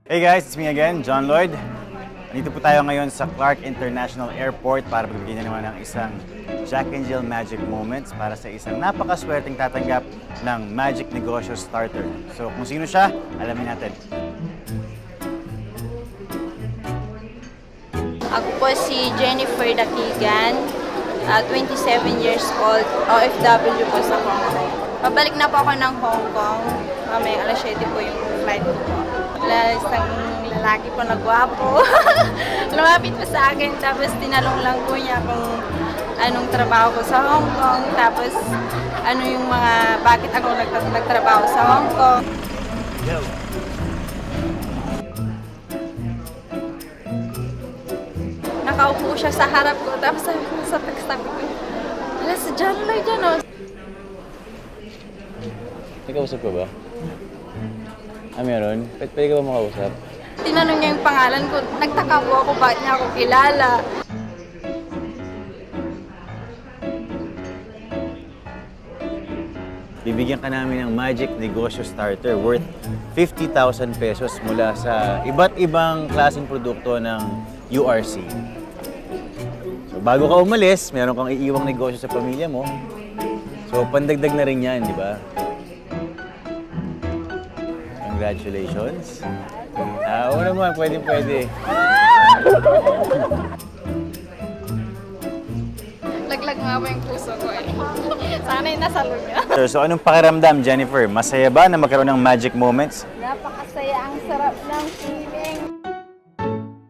Hey guys, it's me again, John Lloyd. Nandito po tayo ngayon sa Clark International Airport para pagbigyan naman ng isang Jack and Jill Magic Moments para sa isang napakaswerteng tatanggap ng Magic Negosyo Starter. So kung sino siya, alamin natin. Ako po si Jennifer Dakigan, 27 years old, OFW po sa Hong Kong. Pabalik na po ako ng Hong Kong, may alas 7 po yung flight ko po. Wala isang lalaki po na gwapo. Lumapit po sa akin, tapos tinalong lang po niya kung anong trabaho ko sa Hong Kong, tapos ano yung mga, bakit ako nagtrabaho sa Hong Kong. Yo! Nakaupo siya sa harap ko, tapos sabi ko, wala si John Lloyd dyan, oh. Nakausap ka ba? Meron? Pwede ka ba makausap? Tinanong niya yung pangalan ko, nagtaka po ako, bakit niya ako kilala. Bibigyan ka namin ng Magic Negosyo Starter worth 50,000 pesos mula sa iba't ibang klaseng produkto ng URC. So, bago ka umalis, meron kang iiwang negosyo sa pamilya mo. So, pandagdag na rin yan, di ba? Congratulations. Oo naman, pwede. Laglag nga po yung puso ko eh. Sana yung nasalo niya. So, anong pakiramdam, Jennifer? Masaya ba na magkaroon ng magic moments? Napakasaya, ang sarap ng feeling.